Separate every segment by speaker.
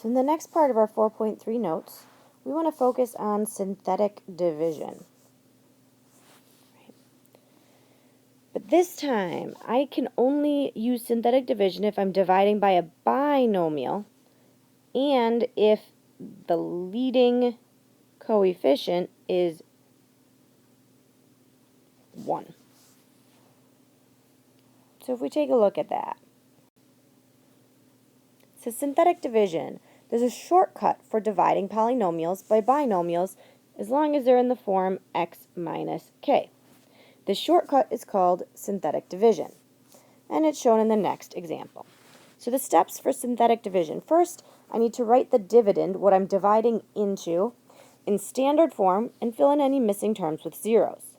Speaker 1: So in the next part of our 4.3 notes, we want to focus on synthetic division. But this time, I can only use synthetic division if I'm dividing by a binomial and if the leading coefficient is 1. So if we take a look at that. So synthetic division, there's a shortcut for dividing polynomials by binomials as long as they're in the form x minus k. This shortcut is called synthetic division, and it's shown in the next example. So the steps for synthetic division. First, I need to write the dividend, what I'm dividing into, in standard form and fill in any missing terms with zeros.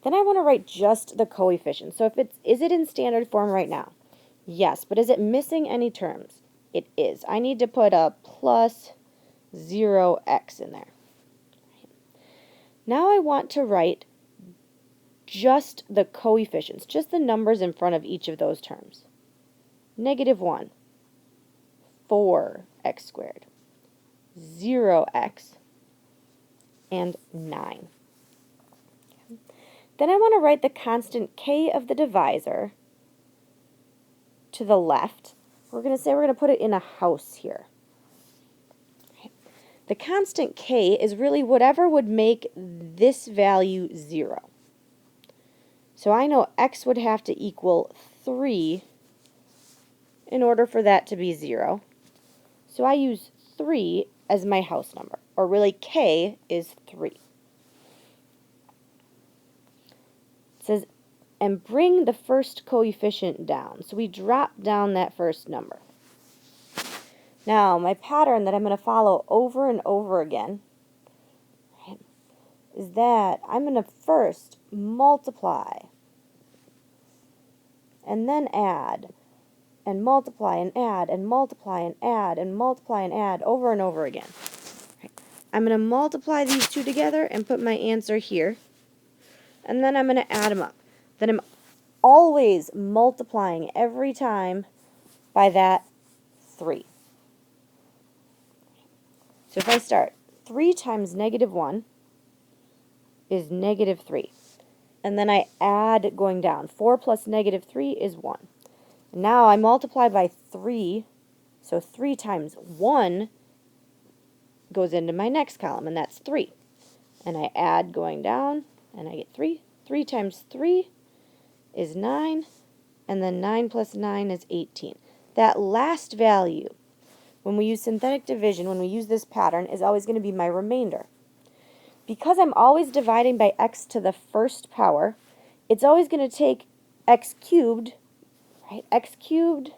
Speaker 1: Then I want to write just the coefficient. So is it in standard form right now? Yes, but is it missing any terms? It is. I need to put a plus 0x in there. Now I want to write just the coefficients, just the numbers in front of each of those terms. -1, 4x squared, 0x, and 9. Then I want to write the constant k of the divisor to the left. We're going to put it in a house here. The constant k is really whatever would make this value 0. So I know x would have to equal 3 in order for that to be 0. So I use 3 as my house number, or really k is 3. It says, and bring the first coefficient down. So we drop down that first number. Now, my pattern that I'm going to follow over and over again is that I'm going to first multiply and then add and multiply and add and multiply and add and multiply and add over and over again. I'm going to multiply these two together and put my answer here, and then I'm going to add them up. Then I'm always multiplying every time by that 3. So if I start, 3 times -1 is -3. And then I add going down. 4 plus -3 is 1. Now I multiply by 3, so 3 times 1 goes into my next column, and that's 3. And I add going down, and I get 3. 3 times 3 is 9, and then 9 plus 9 is 18. That last value, when we use synthetic division, when we use this pattern, is always going to be my remainder. Because I'm always dividing by x to the first power, it's always going to take x cubed, right? X cubed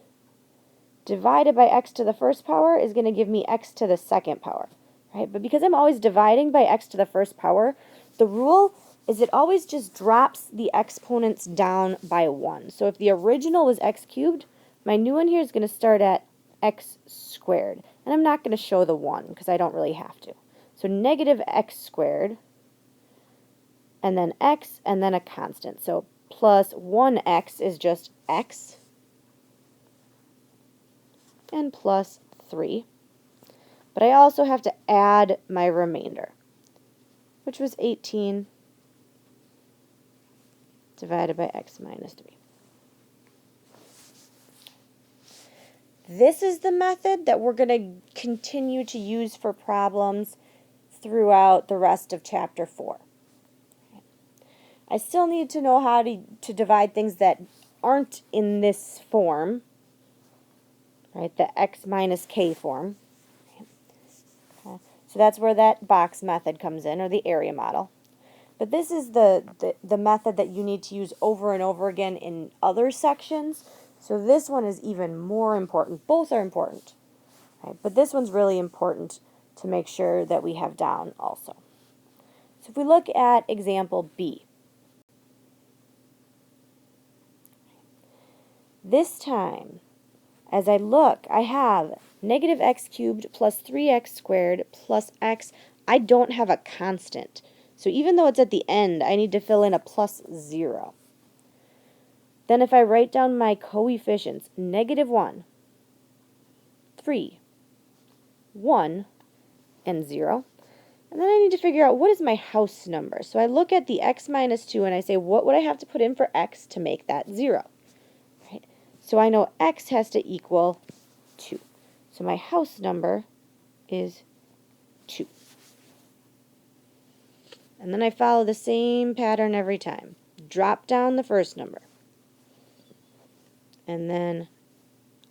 Speaker 1: divided by x to the first power is going to give me x to the second power, right? But because I'm always dividing by x to the first power, the rule is it always just drops the exponents down by 1. So if the original was x cubed, my new one here is going to start at x squared. And I'm not going to show the 1 because I don't really have to. So -x squared, and then x, and then a constant. So plus 1x is just x, and plus 3. But I also have to add my remainder, which was 18 divided by x minus 3. This is the method that we're going to continue to use for problems throughout the rest of Chapter 4. I still need to know how to divide things that aren't in this form, right, the x minus k form. So that's where that box method comes in, or the area model. But this is the method that you need to use over and over again in other sections. So this one is even more important. Both are important, right? But this one's really important to make sure that we have down also. So if we look at example B, this time, as I look, I have -x cubed plus 3x squared plus x. I don't have a constant. So even though it's at the end, I need to fill in a plus 0. Then if I write down my coefficients, -1, 3, 1 and 0. And then I need to figure out what is my house number. So I look at the x minus 2 and I say, what would I have to put in for x to make that 0? Right? So I know x has to equal 2. So my house number is 2. And then I follow the same pattern every time. Drop down the first number. And then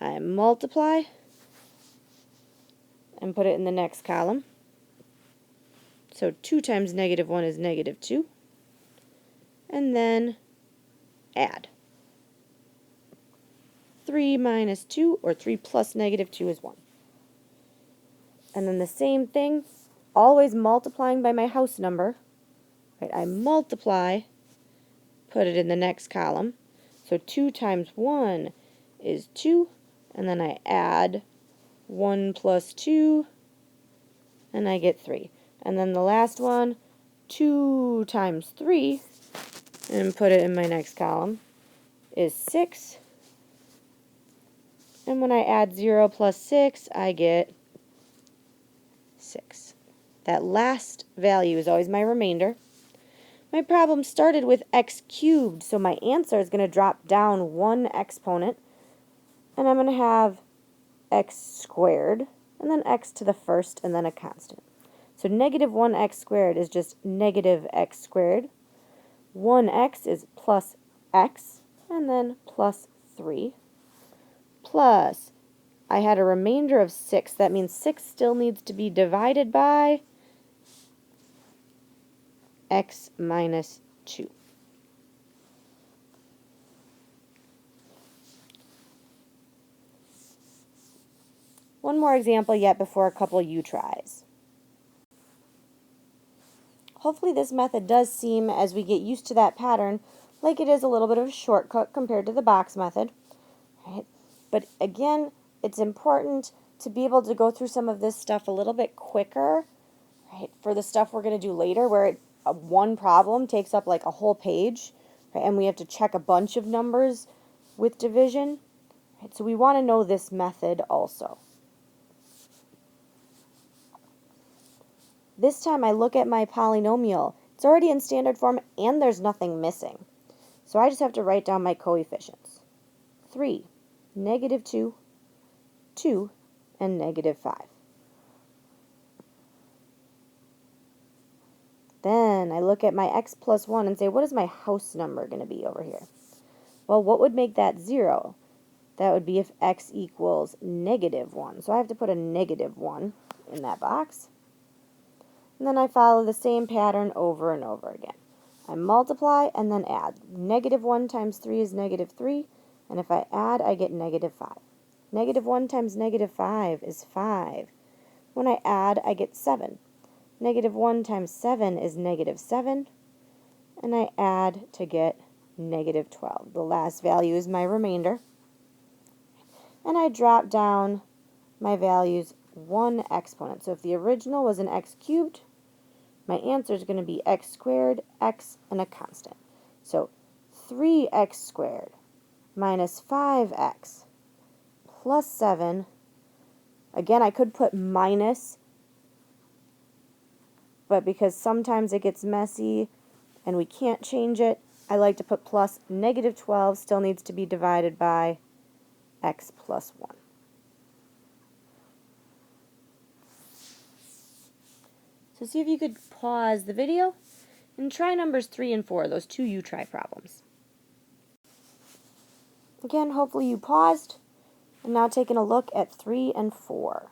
Speaker 1: I multiply and put it in the next column. So 2 times negative 1 is negative 2. And then add. 3 minus 2, or 3 plus negative 2 is 1. And then the same thing, always multiplying by my house number. Right? I multiply, put it in the next column. So 2 times 1 is 2, and then I add 1 plus 2, and I get 3. And then the last one, 2 times 3, and put it in my next column, is 6. And when I add 0 plus 6, I get 6. That last value is always my remainder. My problem started with x cubed, so my answer is going to drop down one exponent, and I'm going to have x squared, and then x to the first, and then a constant. So negative 1x squared is just negative x squared. 1x is plus x, and then plus 3. Plus, I had a remainder of 6. That means 6 still needs to be divided by x minus 2. One more example yet before a couple U-tries. Hopefully this method does seem, as we get used to that pattern, like it is a little bit of a shortcut compared to the box method. Right? But again, it's important to be able to go through some of this stuff a little bit quicker, right, for the stuff we're going to do later, where one problem takes up like a whole page, right, and we have to check a bunch of numbers with division. Right? So we want to know this method also. This time I look at my polynomial. It's already in standard form and there's nothing missing. So I just have to write down my coefficients. 3, negative 2, 2, and negative 5. Then I look at my x plus 1 and say, what is my house number going to be over here? Well, what would make that 0? That would be if x equals negative 1. So I have to put a negative 1 in that box. And then I follow the same pattern over and over again. I multiply and then add. Negative 1 times 3 is negative 3. And if I add, I get negative 5. Negative 1 times negative 5 is 5. When I add, I get 7. Negative 1 times 7 is negative 7. And I add to get negative 12. The last value is my remainder. And I drop down my values one exponent. So if the original was an x cubed, my answer is going to be x squared, x, and a constant. So 3x squared minus 5x plus 7. Again, I could put minus, but because sometimes it gets messy and we can't change it, I like to put plus. Negative 12 still needs to be divided by x plus 1. So see if you could pause the video and try numbers 3 and 4, those two U-try problems. Again, hopefully you paused. I'm now taking a look at 3 and 4.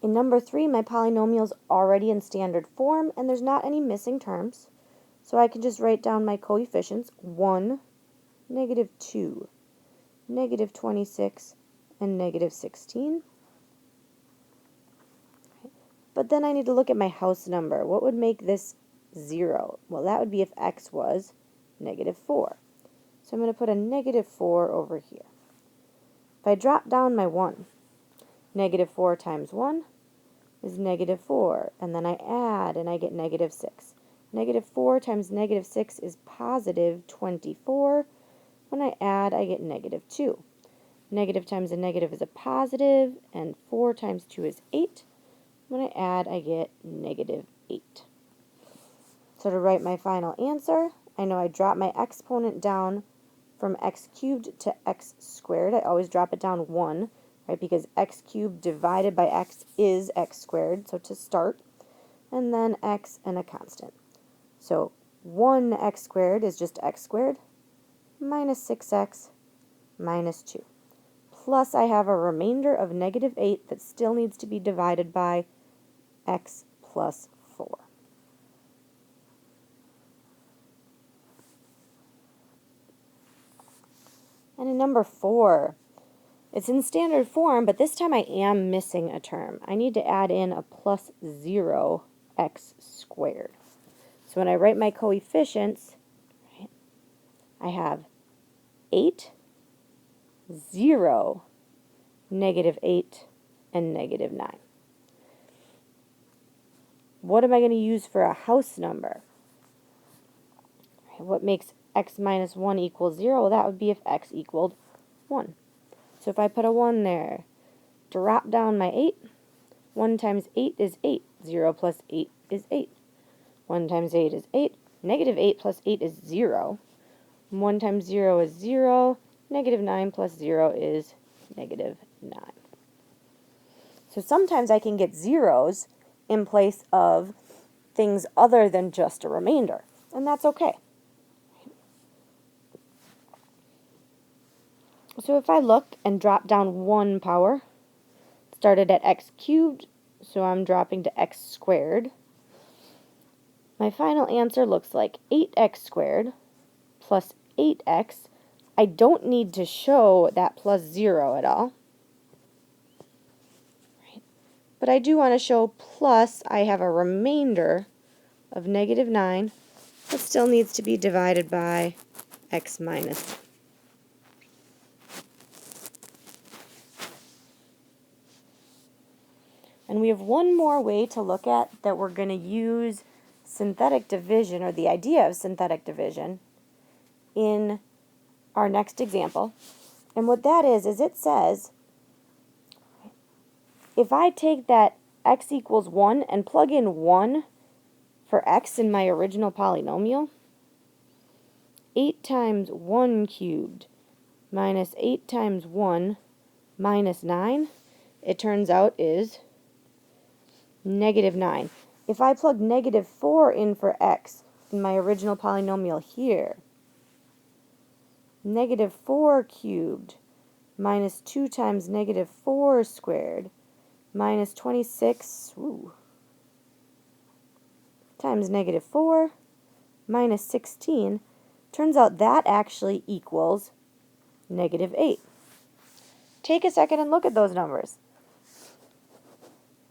Speaker 1: In number 3, my polynomial is already in standard form, and there's not any missing terms. So I can just write down my coefficients, 1, negative 2, negative 26, and negative 16. But then I need to look at my house number. What would make this 0? Well, that would be if x was negative 4. So I'm going to put a negative 4 over here. If I drop down my 1, negative 4 times 1 is negative 4. And then I add, and I get negative 6. Negative 4 times negative 6 is positive 24. When I add, I get negative 2. Negative times a negative is a positive, and 4 times 2 is 8. When I add, I get negative 8. So to write my final answer, I know I drop my exponent down from x cubed to x squared. I always drop it down 1, right, because x cubed divided by x is x squared, so to start, and then x and a constant. So 1x squared is just x squared, minus 6x minus 2. Plus I have a remainder of negative 8 that still needs to be divided by x plus 4. And in number 4, it's in standard form, but this time I am missing a term. I need to add in a plus 0 x squared. So when I write my coefficients, right, I have 8, 0, negative 8, and negative 9. What am I going to use for a house number? What makes x minus 1 equal 0? Well, that would be if x equaled 1. So if I put a 1 there, drop down my 8. 1 times 8 is 8. 0 plus 8 is 8. 1 times 8 is 8. Negative 8 plus 8 is 0. 1 times 0 is 0. Negative 9 plus 0 is negative 9. So sometimes I can get zeros in place of things other than just a remainder, and that's okay. So if I look and drop down 1 power, started at x cubed, so I'm dropping to x squared. My final answer looks like 8x squared plus 8x. I don't need to show that plus 0 at all. Right. But I do want to show plus I have a remainder of negative 9 that still needs to be divided by x minus. And we have one more way to look at that we're going to use synthetic division, or the idea of synthetic division, in our next example. And what that is it says, if I take that x equals 1 and plug in 1 for x in my original polynomial, 8 times 1 cubed minus 8 times 1 minus 9, it turns out is negative 9. If I plug negative 4 in for x in my original polynomial here, negative 4 cubed minus 2 times negative 4 squared minus 26 times negative 4 minus 16, turns out that actually equals negative 8. Take a second and look at those numbers.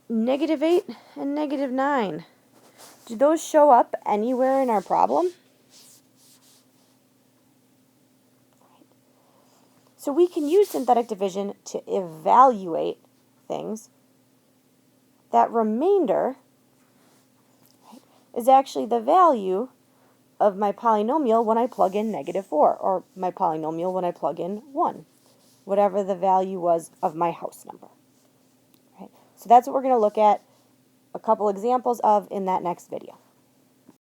Speaker 1: Negative 8 and negative 9. Do those show up anywhere in our problem? So we can use synthetic division to evaluate things. That remainder, right, is actually the value of my polynomial when I plug in negative 4, or my polynomial when I plug in 1, whatever the value was of my house number. Right? So that's what we're going to look at a couple examples of in that next video.